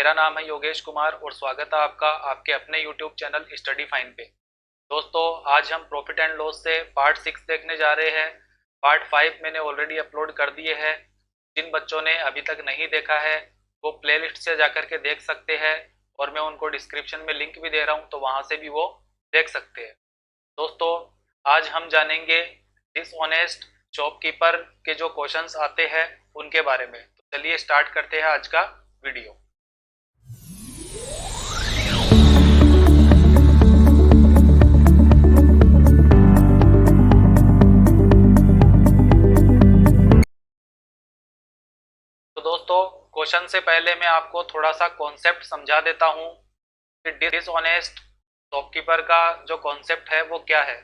मेरा नाम है योगेश कुमार और स्वागत है आपका आपके अपने यूट्यूब चैनल स्टडी फाइन पे। दोस्तों, आज हम प्रॉफिट एंड लॉस से पार्ट 6 देखने जा रहे हैं। पार्ट 5 मैंने ऑलरेडी अपलोड कर दिए हैं। जिन बच्चों ने अभी तक नहीं देखा है वो प्लेलिस्ट से जाकर के देख सकते हैं और मैं उनको डिस्क्रिप्शन में लिंक भी दे रहा हूँ, तो वहाँ से भी वो देख सकते हैं। दोस्तों, आज हम जानेंगे डिसऑनेस्ट शॉपकीपर के जो क्वेश्चंस आते हैं उनके बारे में। तो चलिए स्टार्ट करते हैं आज का वीडियो। तो दोस्तों, क्वेश्चन से पहले मैं आपको थोड़ा सा कॉन्सेप्ट समझा देता हूँ कि डिसऑनेस्ट शॉपकीपर का जो कॉन्सेप्ट है वो क्या है।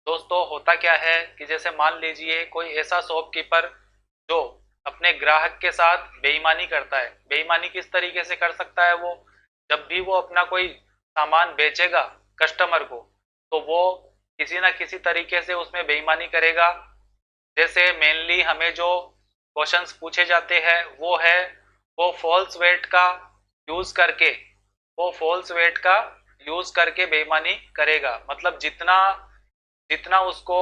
दोस्तों, होता क्या है कि जैसे मान लीजिए कोई ऐसा शॉपकीपर जो अपने ग्राहक के साथ बेईमानी करता है। बेईमानी किस तरीके से कर सकता है? वो जब भी वो अपना कोई सामान बेचेगा कस्टमर को, तो वो किसी ना किसी तरीके से उसमें बेईमानी करेगा। जैसे मेनली हमें जो क्वेश्चंस पूछे जाते हैं वो है वो फॉल्स वेट का यूज करके वो फॉल्स वेट का यूज करके बेईमानी करेगा। मतलब जितना जितना उसको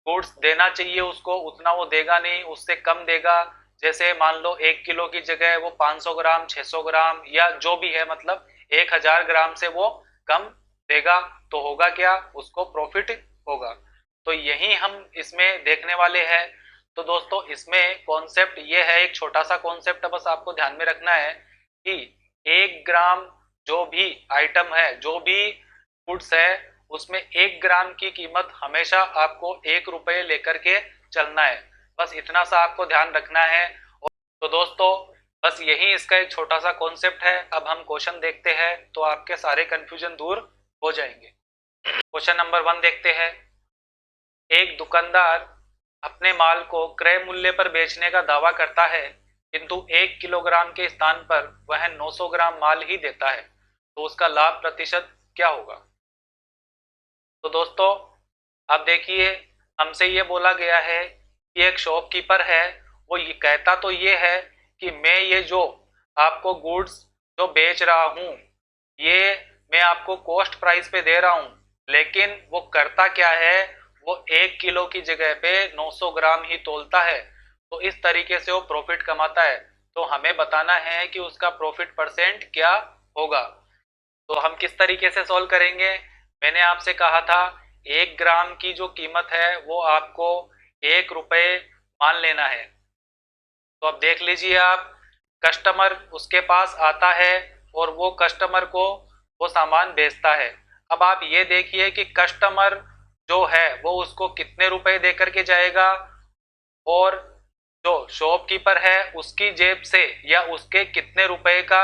गुड्स देना चाहिए उसको उतना वो देगा नहीं, उससे कम देगा। जैसे मान लो 1 किलो की जगह वो 500 ग्राम 600 ग्राम या जो भी है, मतलब 1000 ग्राम से वो कम देगा। तो होगा क्या? उसको प्रॉफिट होगा। तो यही हम इसमें देखने वाले हैं। तो दोस्तों, इसमें कॉन्सेप्ट ये है, एक छोटा सा कॉन्सेप्ट बस आपको ध्यान में रखना है कि 1 ग्राम जो भी आइटम है, जो भी गुड्स है, उसमें 1 ग्राम की कीमत हमेशा आपको 1 रुपये लेकर के चलना है। बस इतना सा आपको ध्यान रखना है। तो दोस्तों, बस यही इसका एक छोटा सा कॉन्सेप्ट है। अब हम क्वेश्चन देखते हैं तो आपके सारे कंफ्यूजन दूर हो जाएंगे। क्वेश्चन नंबर 1 देखते हैं। एक दुकानदार अपने माल को क्रय मूल्य पर बेचने का दावा करता है, किंतु 1 किलोग्राम के स्थान पर वह 900 ग्राम माल ही देता है, तो उसका लाभ प्रतिशत क्या होगा? तो दोस्तों, अब देखिए, हमसे ये बोला गया है कि एक शॉपकीपर है, वो ये कहता तो ये है कि मैं ये जो आपको गुड्स जो बेच रहा हूँ, ये मैं आपको कॉस्ट प्राइस पे दे रहा हूँ। लेकिन वो करता क्या है, वो 1 किलो की जगह पे 900 ग्राम ही तोलता है। तो इस तरीके से वो प्रॉफिट कमाता है। तो हमें बताना है कि उसका प्रॉफिट परसेंट क्या होगा। तो हम किस तरीके से सॉल्व करेंगे? मैंने आपसे कहा था 1 ग्राम की जो कीमत है वो आपको 1 रुपये मान लेना है। तो अब देख लीजिए आप, कस्टमर उसके पास आता है और वो कस्टमर को वो सामान बेचता है। अब आप ये देखिए कि कस्टमर जो है वो उसको कितने रुपए दे करके जाएगा, और जो शॉपकीपर है उसकी जेब से या उसके कितने रुपए का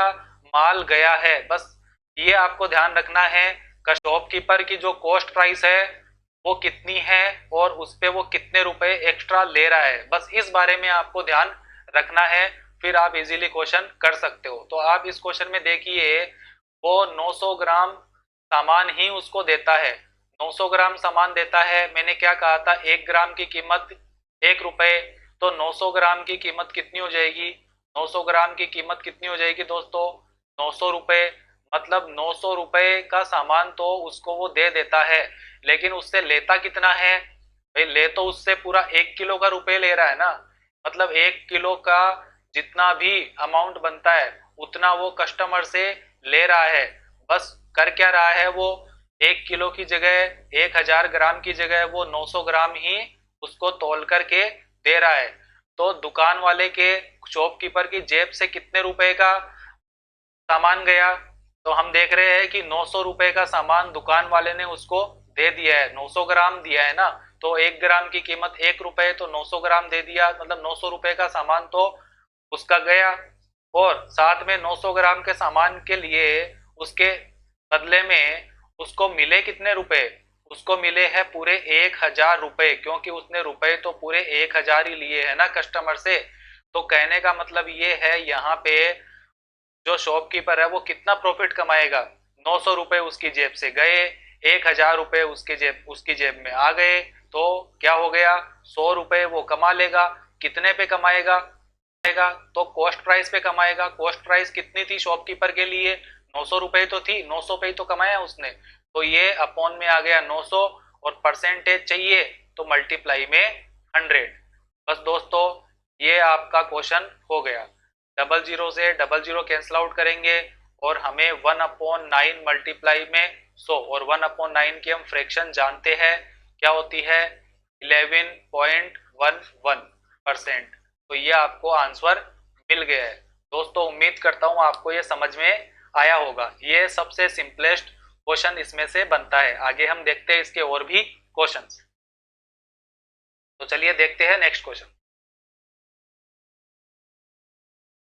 माल गया है। बस ये आपको ध्यान रखना है। शॉपकीपर की जो कॉस्ट प्राइस है वो कितनी है और उस पे वो कितने रुपए एक्स्ट्रा ले रहा है, बस इस बारे में आपको ध्यान रखना है। फिर आप इजीली क्वेश्चन कर सकते हो। तो आप इस क्वेश्चन में देखिए, वो 900 ग्राम सामान ही उसको देता है। 900 ग्राम सामान देता है। मैंने क्या कहा था? 1 ग्राम की कीमत 1 रुपये। तो 900 ग्राम की कीमत कितनी हो जाएगी? 900 ग्राम की कीमत कितनी हो जाएगी दोस्तों? 900 रुपये। मतलब 900 रुपये का सामान तो उसको वो दे देता है, लेकिन उससे लेता कितना है? भाई, ले तो उससे पूरा 1 किलो का रुपये ले रहा है ना। मतलब 1 किलो का जितना भी अमाउंट बनता है उतना वो कस्टमर से ले रहा है। बस कर क्या रहा है वो? 1 किलो की जगह 1000 ग्राम की जगह वो 900 ग्राम ही उसको तोल करके दे रहा है। तो दुकान वाले के, शॉपकीपर की जेब से कितने रुपए का सामान गया? तो हम देख रहे हैं कि 900 रुपए का सामान दुकान वाले ने उसको दे दिया है। 900 ग्राम दिया है ना, तो 1 ग्राम की कीमत 1 रुपए, तो 900 ग्राम दे दिया, मतलब 900 रुपए का सामान तो उसका गया। और साथ में 900 ग्राम के सामान के लिए उसके बदले में उसको मिले कितने रुपए? उसको मिले हैं पूरे 1000 रुपए, क्योंकि उसने रुपए तो पूरे 1000 ही लिए है ना कस्टमर से। तो कहने का मतलब ये है, यहाँ पे जो शॉपकीपर है वो कितना प्रॉफिट कमाएगा? 900 रुपए उसकी जेब से गए, 1000 रुपए उसकी जेब में आ गए, तो क्या हो गया? 100 रुपए वो कमा लेगा। कितने पे कमाएगा? तो कॉस्ट प्राइस पे कमाएगा। कॉस्ट प्राइस कितनी थी शॉपकीपर के लिए? 900 रुपए तो थी, 900 पे ही तो कमाया उसने, तो ये अपॉन में आ गया 900, और परसेंटेज चाहिए तो मल्टीप्लाई में 100। बस दोस्तों ये आपका क्वेश्चन हो गया। डबल जीरो से डबल जीरो कैंसिल आउट करेंगे और हमें 1/9 मल्टीप्लाई में 100, और 1/9 की हम फ्रैक्शन जानते हैं क्या होती है, 11.11%। तो ये आपको आंसर मिल गया है। दोस्तों उम्मीद करता हूँ आपको ये समझ में आया होगा। ये सबसे सिंपलेस्ट क्वेश्चन इसमें से बनता है। आगे हम देखते हैं इसके और भी क्वेश्चंस। तो चलिए देखते हैं नेक्स्ट क्वेश्चन।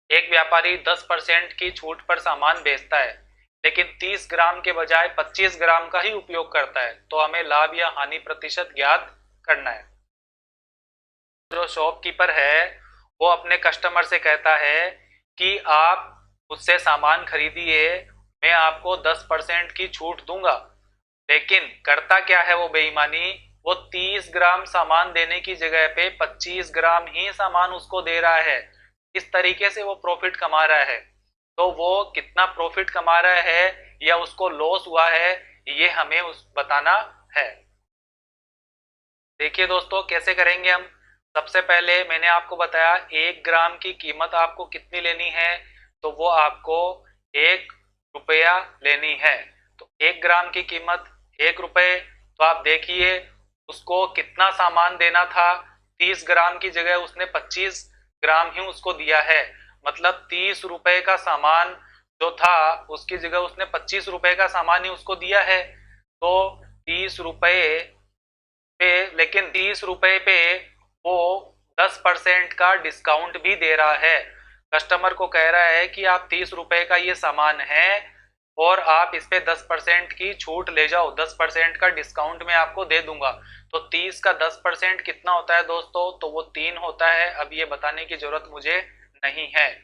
एक व्यापारी 10% की छूट पर सामान बेचता है लेकिन 30 ग्राम के बजाय 25 ग्राम का ही उपयोग करता है, तो हमें लाभ या हानि प्रतिशत ज्ञात करना है। जो शॉपकीपर है वो अपने कस्टमर से कहता है कि आप मुझसे सामान खरीदिए, मैं आपको 10% की छूट दूंगा। लेकिन करता क्या है वो बेईमानी, वो 30 ग्राम सामान देने की जगह पे 25 ग्राम ही सामान उसको दे रहा है। इस तरीके से वो प्रॉफिट कमा रहा है। तो वो कितना प्रॉफिट कमा रहा है या उसको लॉस हुआ है, ये हमें बताना है। देखिए दोस्तों कैसे करेंगे हम। सबसे पहले मैंने आपको बताया 1 ग्राम की कीमत आपको कितनी लेनी है, तो वो आपको 1 रुपया लेनी है। तो 1 ग्राम की कीमत 1 रुपये। तो आप देखिए उसको कितना सामान देना था, 30 ग्राम की जगह उसने 25 ग्राम ही उसको दिया है। मतलब 30 रुपए का सामान जो था उसकी जगह उसने 25 रुपए का सामान ही उसको दिया है। तो 30 रुपए पे, लेकिन 30 रुपए पे वो 10% का डिस्काउंट भी दे रहा है। कस्टमर को कह रहा है कि आप 30 रुपए का ये सामान है और आप इस पे 10% की छूट ले जाओ, 10% का डिस्काउंट मैं आपको दे दूंगा। तो 30 का 10% कितना होता है दोस्तों, तो वो 3 होता है। अब ये बताने की जरूरत मुझे नहीं है।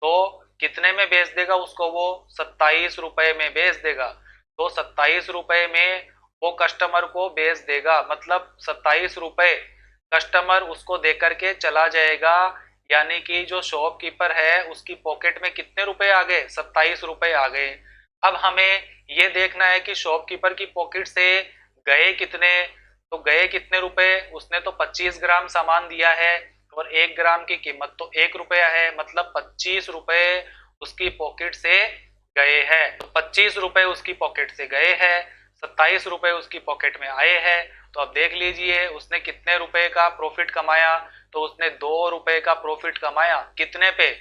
तो कितने में बेच देगा उसको, वो 27 रुपए में बेच देगा। तो 27 रुपए में वो कस्टमर को बेच देगा, मतलब 27 रुपए कस्टमर उसको देकर के चला जाएगा। यानी कि जो शॉपकीपर है उसकी पॉकेट में कितने रुपए आ गए, 27 रुपए आ गए। अब हमें ये देखना है कि शॉपकीपर की पॉकेट से गए कितने। तो गए कितने रुपए, उसने तो 25 ग्राम सामान दिया है और 1 ग्राम की कीमत तो 1 रुपया है, मतलब 25 रुपए उसकी पॉकेट से गए हैं। तो 25 रुपए उसकी पॉकेट से गए हैं, 27 रुपए उसकी पॉकेट में आए हैं। तो अब देख लीजिए उसने कितने रुपए का प्रॉफिट कमाया। तो उसने 2 रुपए का प्रॉफिट कमाया। कितने पे,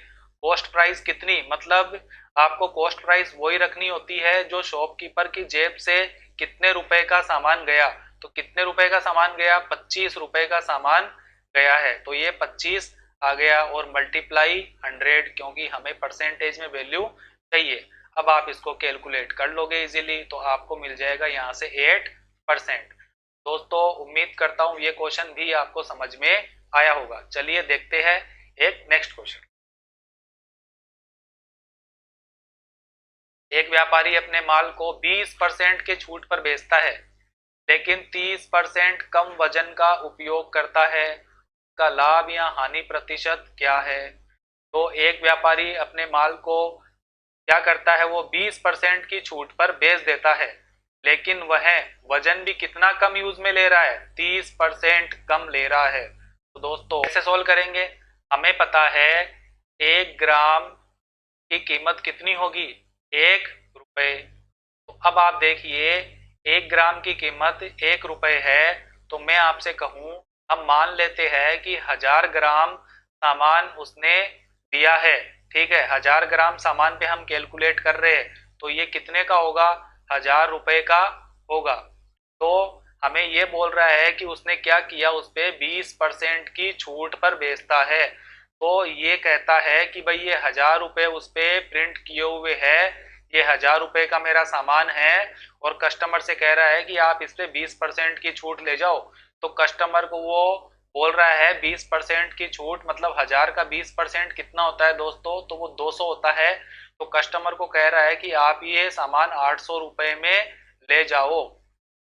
कॉस्ट प्राइस कितनी, मतलब आपको कॉस्ट प्राइस वही रखनी होती है जो शॉपकीपर की जेब से कितने रुपए का सामान गया। तो कितने रुपए का सामान गया, 25 रुपए का सामान गया है। तो ये 25 आ गया और मल्टीप्लाई 100, क्योंकि हमें परसेंटेज में वैल्यू चाहिए। अब आप इसको कैलकुलेट कर लोगे इजीली, तो आपको मिल जाएगा यहाँ से 8%। दोस्तों उम्मीद करता हूँ ये क्वेश्चन भी आपको समझ में आया होगा। चलिए देखते हैं एक नेक्स्ट क्वेश्चन। एक व्यापारी अपने माल को 20% के छूट पर बेचता है लेकिन 30% कम वजन का उपयोग करता है, का लाभ या हानि प्रतिशत क्या है। तो एक व्यापारी अपने माल को क्या करता है, वो 20% की छूट पर बेच देता है लेकिन वह वजन भी कितना कम यूज में ले रहा है, 30% कम ले रहा है। तो दोस्तों कैसे सोल्व करेंगे, हमें पता है 1 ग्राम की कीमत कितनी होगी, 1 रुपए। तो अब आप देखिए 1 ग्राम की कीमत 1 रुपए है। तो मैं आपसे कहूं, हम मान लेते हैं कि 1000 ग्राम सामान उसने दिया है। ठीक है, 1000 ग्राम सामान पे हम कैलकुलेट कर रहे हैं, तो ये कितने का होगा, 1000 रुपए का होगा। तो हमें ये बोल रहा है कि उसने क्या किया, उस पे 20% की छूट पर बेचता है। तो ये कहता है कि भाई ये 1000 रुपए उस पे प्रिंट किए हुए है, ये 1000 रुपए का मेरा सामान है और कस्टमर से कह रहा है कि आप इस पे 20% की छूट ले जाओ। तो कस्टमर को वो बोल रहा है 20% की छूट, मतलब 1000 का 20% कितना होता है दोस्तों, तो वो 200 होता है। तो कस्टमर को कह रहा है कि आप ये सामान 800 रुपए में ले जाओ।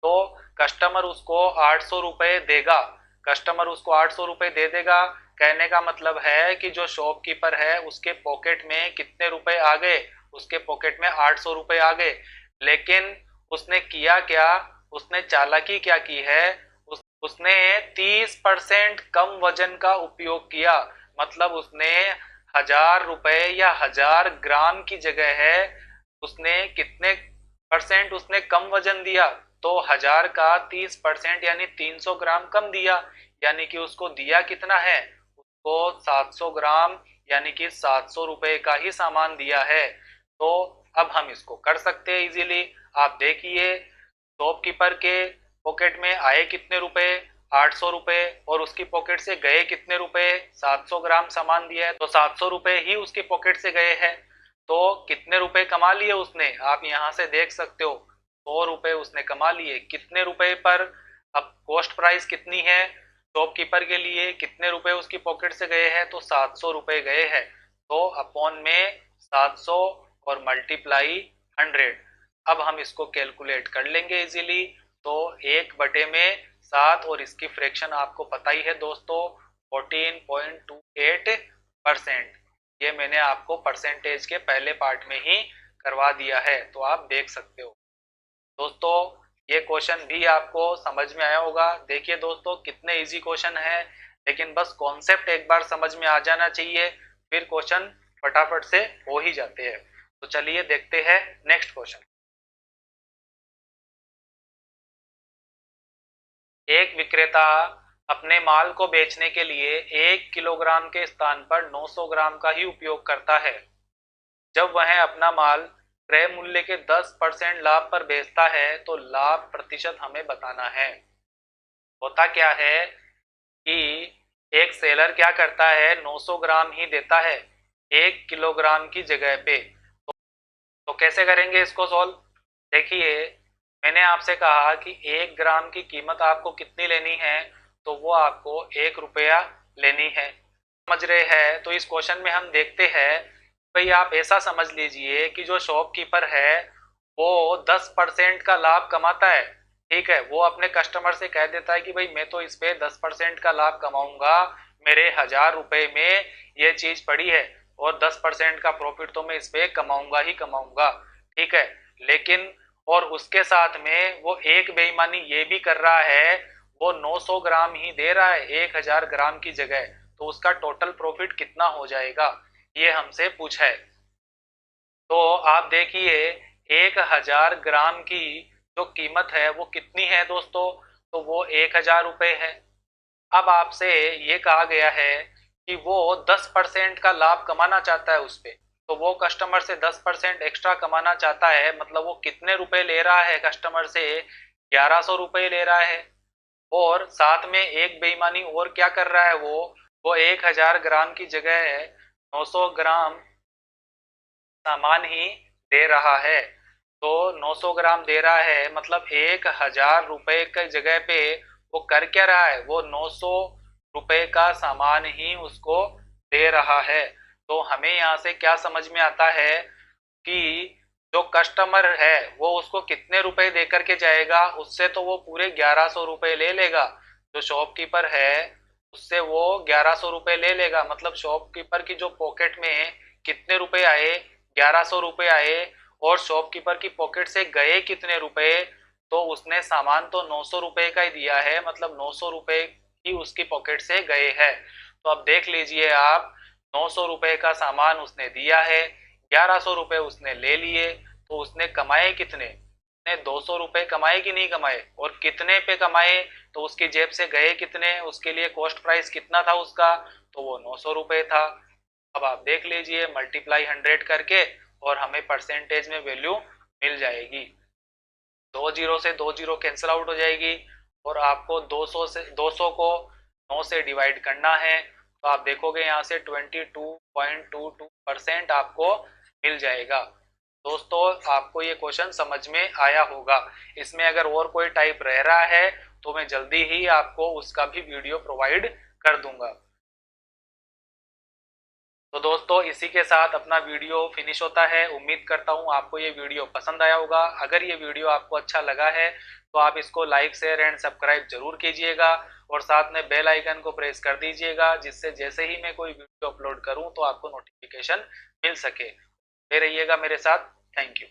तो कस्टमर उसको 800 रुपए देगा, कस्टमर उसको 800 रुपए दे देगा। कहने का मतलब है कि जो शॉपकीपर है उसके पॉकेट में कितने रुपए आ गए, उसके पॉकेट में 800 रुपए आ गए। लेकिन उसने किया क्या, उसने चालाकी क्या की है, उसने 30% कम वजन का उपयोग किया। मतलब उसने 1000 रुपए या 1000 ग्राम की जगह है उसने कितने परसेंट उसने कम वजन दिया, तो 1000 का 30% यानी 300 ग्राम कम दिया। यानी कि उसको दिया कितना है, उसको 700 ग्राम यानी कि 700 रुपए का ही सामान दिया है। तो अब हम इसको कर सकते हैं इजीली। आप देखिए शॉपकीपर के पॉकेट में आए कितने रुपए, 800 रुपए, और उसकी पॉकेट से गए कितने रुपए, 700 ग्राम सामान दिया है तो 700 रुपए ही उसकी पॉकेट से गए हैं। तो कितने रुपए कमा लिए उसने, आप यहाँ से देख सकते हो 100 रुपए उसने कमा लिए। कितने रुपए पर, अब कॉस्ट प्राइस कितनी है शॉपकीपर के लिए, कितने रुपए उसकी पॉकेट से गए हैं, तो 700 रुपए गए हैं। तो अपॉन में 700 और मल्टीप्लाई 100। अब हम इसको कैलकुलेट कर लेंगे इजीली। तो 1/7 और इसकी फ्रैक्शन आपको पता ही है दोस्तों 14.28%। ये मैंने आपको परसेंटेज के पहले पार्ट में ही करवा दिया है, तो आप देख सकते हो। दोस्तों ये क्वेश्चन भी आपको समझ में आया होगा। देखिए दोस्तों कितने इजी क्वेश्चन है, लेकिन बस कॉन्सेप्ट एक बार समझ में आ जाना चाहिए, फिर क्वेश्चन फटाफट से हो ही जाते हैं। तो चलिए देखते हैं नेक्स्ट क्वेश्चन। एक विक्रेता अपने माल को बेचने के लिए 1 किलोग्राम के स्थान पर 900 ग्राम का ही उपयोग करता है। जब वह अपना माल क्रय मूल्य के 10% लाभ पर बेचता है तो लाभ प्रतिशत हमें बताना है। होता क्या है कि एक सेलर क्या करता है, 900 ग्राम ही देता है 1 किलोग्राम की जगह पे। तो कैसे करेंगे इसको सॉल्व। देखिए मैंने आपसे कहा कि 1 ग्राम की कीमत आपको कितनी लेनी है, तो वो आपको 1 रुपया लेनी है। समझ रहे हैं। तो इस क्वेश्चन में हम देखते हैं, भाई आप ऐसा समझ लीजिए कि जो शॉपकीपर है वो 10% का लाभ कमाता है। ठीक है, वो अपने कस्टमर से कह देता है कि भाई मैं तो इस पे 10% का लाभ कमाऊंगा, मेरे 1000 रुपए में ये चीज पड़ी है और 10% का प्रॉफिट तो मैं इस पे कमाऊंगा ही कमाऊंगा। ठीक है, लेकिन और उसके साथ में वो एक बेईमानी ये भी कर रहा है, वो 900 ग्राम ही दे रहा है 1000 ग्राम की जगह। तो उसका टोटल प्रॉफिट कितना हो जाएगा, ये हमसे पूछा है। तो आप देखिए 1000 ग्राम की जो कीमत है वो कितनी है दोस्तों, तो वो 1000 रुपये है। अब आपसे ये कहा गया है कि वो 10% का लाभ कमाना चाहता है उस पे, तो वो कस्टमर से 10% एक्स्ट्रा कमाना चाहता है। मतलब वो कितने रुपए ले रहा है कस्टमर से, 1100 रुपये ले रहा है। और साथ में एक बेईमानी और क्या कर रहा है, वो 1000 ग्राम की जगह 900 ग्राम सामान ही दे रहा है। तो 900 ग्राम दे रहा है, मतलब 1000 रुपये की जगह पे वो कर क्या रहा है, वो 900 रुपये का सामान ही उसको दे रहा है। तो हमें यहाँ से क्या समझ में आता है कि जो कस्टमर है वो उसको कितने रुपए दे करके जाएगा, उससे तो वो पूरे 1100 रुपये ले लेगा। जो शॉपकीपर है उससे वो 1100 रुपये ले लेगा। मतलब शॉपकीपर की जो पॉकेट में कितने रुपए आए, 1100 रुपये आए, और शॉपकीपर की पॉकेट से गए कितने रुपए, तो उसने सामान तो 900 रुपये का ही दिया है, मतलब 900 रुपये ही उसकी पॉकेट से गए हैं। तो अब देख लीजिए आप, 900 रुपये का सामान उसने दिया है, 1100 रुपये उसने ले लिए, तो उसने कमाए कितने, उसने 200 रुपये कमाए कि नहीं कमाए, और कितने पे कमाए, तो उसकी जेब से गए कितने, उसके लिए कॉस्ट प्राइस कितना था उसका, तो वो 900 रुपये था। अब आप देख लीजिए मल्टीप्लाई 100 करके और हमें परसेंटेज में वैल्यू मिल जाएगी। 2 जीरो से 2 जीरो कैंसिल आउट हो जाएगी, और आपको 200 को 9 से डिवाइड करना है। तो आप देखोगे यहाँ से 22.22% आपको मिल जाएगा। दोस्तों आपको ये क्वेश्चन समझ में आया होगा। इसमें अगर और कोई टाइप रह रहा है तो मैं जल्दी ही आपको उसका भी वीडियो प्रोवाइड कर दूंगा। तो दोस्तों इसी के साथ अपना वीडियो फिनिश होता है। उम्मीद करता हूँ आपको ये वीडियो पसंद आया होगा। अगर ये वीडियो आपको अच्छा लगा है तो आप इसको लाइक शेयर एंड सब्सक्राइब जरूर कीजिएगा। और साथ में बेल आइकन को प्रेस कर दीजिएगा, जिससे जैसे ही मैं कोई वीडियो अपलोड करूं तो आपको नोटिफिकेशन मिल सके। बने रहिएगा मेरे साथ। Thank you.